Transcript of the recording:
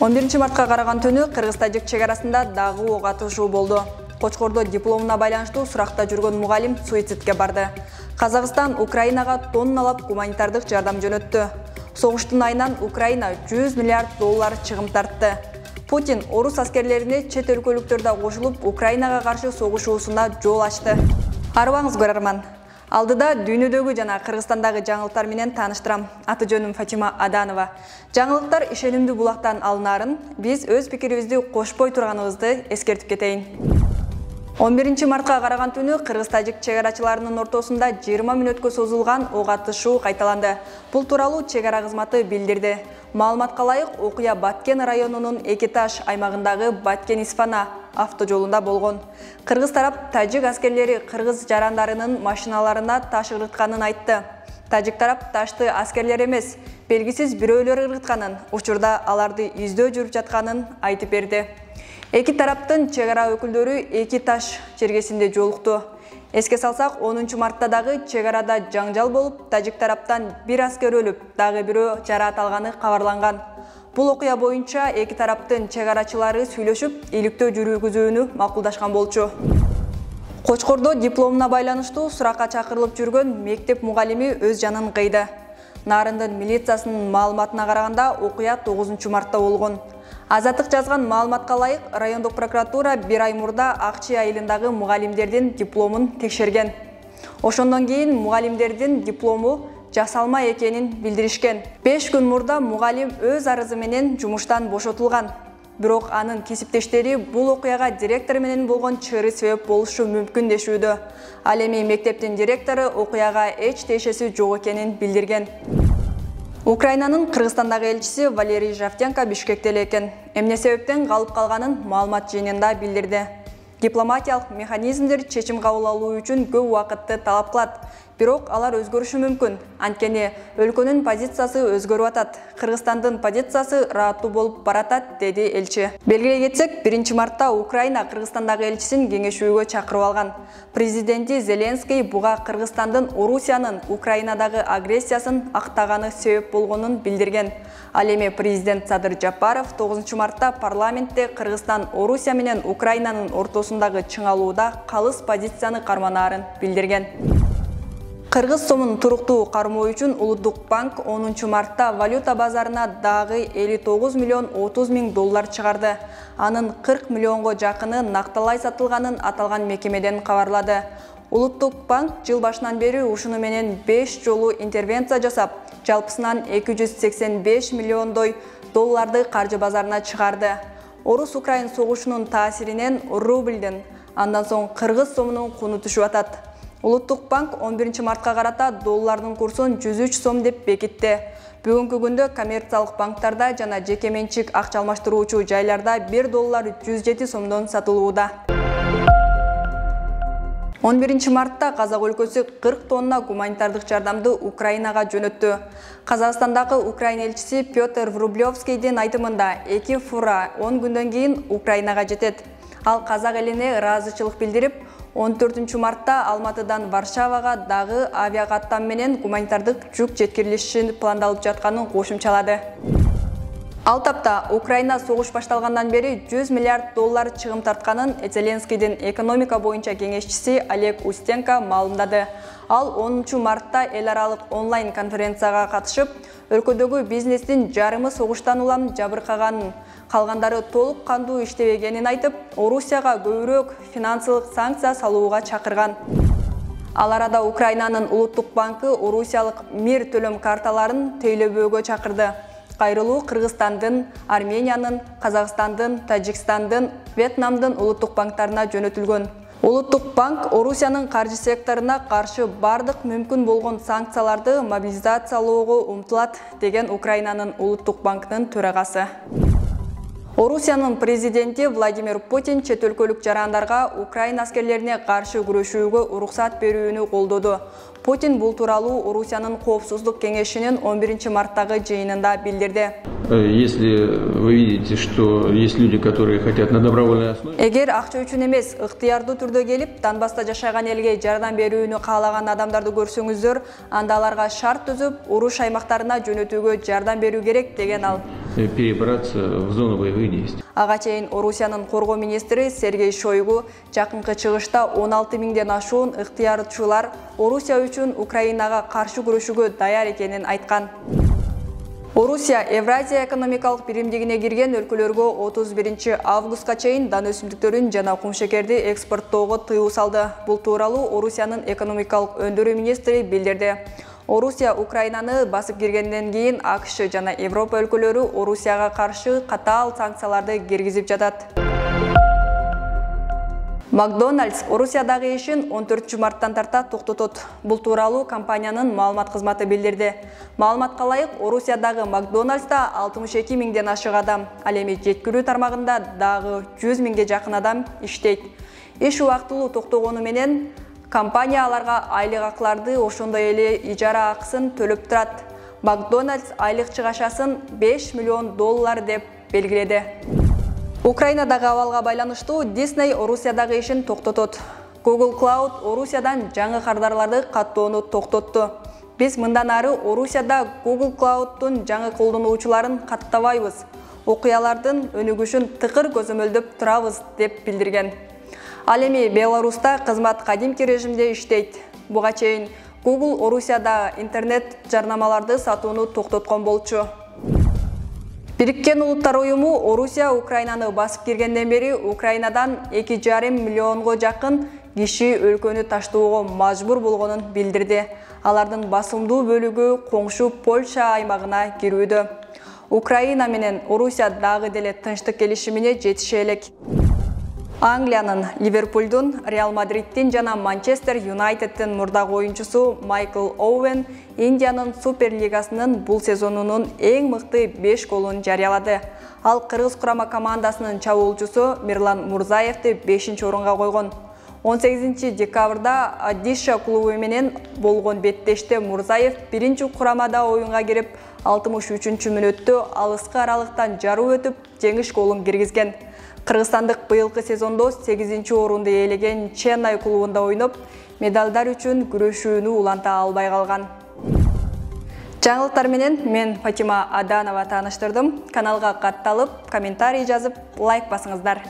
11-мартка караган түнү Кыргыз-Тажик чек арасында дагы ок атышуу болду. Кочкордо дипломуна байланыштуу суракта жүргөн мугалим суицидке барды. Казакстан Украинага тонналап гуманитардык жардам жөнөттү. Согуштун айынан Украина 100 миллиард доллар чыгым тартты. Путин орус аскерлерине чет өлкөлүктөрдө кошулуп Украинага каршы согушуусуна жол ачты. Арыбаңыз көрөрман. Алдыда дүйнөдөгү жана Кыргызстандагы жаңылыктар менен тааныштырам. Аты жөнүм Фатима Аданова. Жаңылыктар ишенимдүү булактан алынаарын биз өз пикирибизди кошпой турганыбызды эскертип кетейин. 11-мартка караган түнү Кыргыз-Тажик чек арачыларынын ортосунда 20 мүнөткө созулган ок атышуу кайталанды. Бул тууралуу чек ара кызматы билдирди. Маалыматка ылайык, окуя Баткен районунун Экиташ аймагындагы Баткен-Исфана автожолунда болгон. Кыргыз тарап тажик аскерлери кыргыз жарандарынын машиналарына таш ыргытканын айтты. Тажик тарап ташты аскерлер эмес, белгисиз бирөөлөр ыргытканын, учурда аларды издөө жүрүп жатканын айтып берди. Эки тараптын чек ара өкүлдөрү Экиташ чергесинде жолукту. Эске салсак, 10-мартта дагы чек арада жаңжал болуп, тажик тараптан бир аскер өлүп, дагы бирөө жараат алганы кабарланган. Бул окуя боюнча эки тараптын чек арачылары сүйлөшүп, иликтөө жүргүзүүнү макулдашкан болчу. Кочкордо дипломуна байланыштуу суракка чакырылып жүргөн мектеп мугалими өз жанын кыйды. Нарындын милициясынын маалыматына караганда окуя 9-мартта болгон. Азаттык жазган маалыматка ылайык, райондук прокуратура бир ай мурда Акчы айылындагы мугалимдердин дипломун текшерген. Ошондон кийин мугалимдердин диплому жасалма экенин билдиришкен. 5 күн мурда мугалим өз арызы менен жумуштан бошотулган. Бирок анын кесиптештери бул окуяга директор менен болгон чыгыры себеп болушу мүмкүн дешүүдө. Ал эми мектептин директору окуяга эч тиешеси жок экенин билдирген. Украинанын Кыргызстандагы элчиси Валерий Жавтенко Бишкекте экен. Эмне себептен калып калганын маалымат жыйынында билдирди. Дипломатиялык механизмдер чечим кабыл алуу үчүн көп убакытты талап кылат. Бирок алар өзгөрүшү мүмкүн. Анткени өлкөнүн позициясы өзгөрүп атат. Кыргызстандын позициясы рааттуу болуп баратат, деди элчи. Белгилей кетсек, 1-мартта Украина Кыргызстандагы элчисин кеңешүүгө чакырып алган. Президенти Зеленский буга Кыргызстандын Орусиянын Украинадагы агрессиясын актаганы себеп болгонун билдирген. Ал эми президент Садыр Жапаров 9-мартта парламентте Кыргызстан Орусия менен Украинанын ортосундагы чыңалууда калыс позицияны карманаарын билдирген. Кыргыз сомун туруктуу кармоо үчүн Улуттук банк 10-мартта валюта базарына дагы 59 миллион 30 миң доллар чыгарды. Анын 40 миллионго жакыны накталай сатылганын аталган мекемеден кабарлады. Улуттук банк жыл башынан бери ушуну менен 5 жолу интервенция жасап, жалпысынан 285 миллиондой долларды каржы базарына чыгарды. Орус-Украин согушунун таасиринен рубльдин, андан соң кыргыз сомунун куну түшүп атат. Улуттук банк 11-мартка карата доллардын курсун 103 сом деп бекитти. Бүгүнкү күндө коммерциялык банктарда жана жеке менчик акча алмаштыруучу жайларда 1 доллар 107 сомдон сатылууда. 11-мартта Казак өлкөсү 40 тонна гуманитардык жардамды Украинага жөнөттү. Казакстандагы Украина элчиси Петр Врублевскийдин айтымында 2 фура 10 күндөн кийин Украинага жетет. Ал казак элине ыраазычылык билдирип, 14-мартта Алматыдан Варшавага дагы авиакаттам менен гуманитардык жүк жеткирилиши пландалып жатканын кошумчалады. Ал тапта Украина согуш башталгандан бери 100 миллиард доллар чыгым тартканын Зеленскийдин экономика боюнча кеңешчиси Олег Устенко маалымдады. Ал 10-мартта эл аралык онлайн конференцияга катышып, өлкөдөгү бизнестин жарымы согуштан улам жабыркаганын, калгандары толук кандуу иштебегенин айтып, Орусияга көбүрөөк финансылык санкция салууга чакырган. Ал арада Украинанын Улуттук банкы орусиялык мир төлөм карталарын тейлөбөөгө чакырды. Кайрылуу Кыргызстандын, Армениянын, Казакстандын, Тажикстандын, Вьетнамдын улуттук банктарына жөнөтүлгөн. Улуттук банк Орусиянын каржы секторуна каршы бардык мүмкүн болгон санкцияларды мобилизациялоого умтулат, деген Украинанын Улуттук банкынын төрагасы. Орусиянын президенти Владимир Путин чет өлкөлүк жарандарга Украина аскерлерине каршы күрөшүүгө уруксат берүүнү колдоду. Путин бул тууралуу Орусиянын коопсуздук кеңешинин 11-марттагы жыйынында билдирди. Если вы видите, что есть люди, которые хотят на добровольной основе. Эгер акча үчүн эмес, ыктыярдуу түрдө келип, Донбасста жашаган элге жардам берүүнү каалаган адамдарды көрсөңүздөр, анда аларга шарт түзүп, уруш аймактарына жөнөтүүгө жардам берүү керек деген ал. Перебраться в зону боевых действий. Ага чейин Орусиянын коргоо министри Сергей Шойгу жакынкы чыгышта 16 миңден ашуун ыктыярчылар Орусия үчүн Украинага каршы күрөшүүгө даяр экенин айткан. Орусия Евразия экономикалык биримдигине кирген өлкөлөргө 31 августка чейин дан өсүмдүктөрүн жана кумшекерди экспорттоого тыюу салды. Бул тууралуу Орусиянын экономикалык өндүрүү министри билдирди. Орусия Украинаны басып киргенден кийин АКШ жана Европа өлкөлөрү Орусияга каршы катаал санкцияларды киргизип жатат. Макдональдс Орусиядагы ишин 14 марттан тарта токтотот. Бул тууралуу компаниянын маалымат кызматы билдирди. Маалыматка ылайык, Орусиядагы Макдональдста 62 миңден ашык адам, ал эми жеткирүү тармагында дагы 100 миңге жакын адам иштейт. Иш убактылуу токтогону менен компания аларга айлык акыларды, ошондой эле ижара акысын төлөп турат. Макдональдс айлык чыгашасын $5 миллион деп белгиледи. Украинадагы абалга байланыштуу Disney Орусиядагы ишин токтотот. Google Cloud Орусиядан жаңы кардарларды каттоону токтотту. Биз мындан ары Орусияда Google Cloud'тун жаңы колдонуучуларын каттабайбыз. Окуялардын өнүгүшүн тыкыр көзөмөлдөп турабыз деп билдирген. Ал эми Беларуста кызмат кадимки режимде иштейт. Буга чейин Google Орусияда интернет жарнамаларды сатууну токтоткон болчу. Бириккен Улуттар уюму Орусия Украинаны басып киргенден бери Украинадан 2,5 миллионго жакын киши өлкөнү таштоого мажбур болгонун билдирди. Алардын басымдуу бөлүгү коңшу Польша аймагына кирүүдө. Украина менен Орусия дагы деле тынчтык келишимине жетише элек. Англиянын Ливерпульдун, Реал Мадридтин жана Манчестер Юнайтедтин мурдагы оюнчусу Майкл Оуэн Индиянын Суперлигасынын бул сезонунун эң мыкты 5 голун жарыялады. Ал кыргыз курама командасынын чабуулчусу Мирлан Мурзаевди 5-орунга койгон. 18 декабрда Адиша клубу менен болгон беттеште Мурзаев 1-курамада оюнга кирип, 63-мүнөттө алыскы аралыктан жаруу өтүп, жеңиш голун киргизген. Кыргызстандык быйылкы сезондо 8-орунду ээлеген Ченнай клубунда ойноп, медалдар үчүн күрөшүүнү уланта албай калган. Жаңылыктар менен мен Фатима Аданова тааныштырдым. Каналга катталып, комментарий жазып, лайк басыңыздар.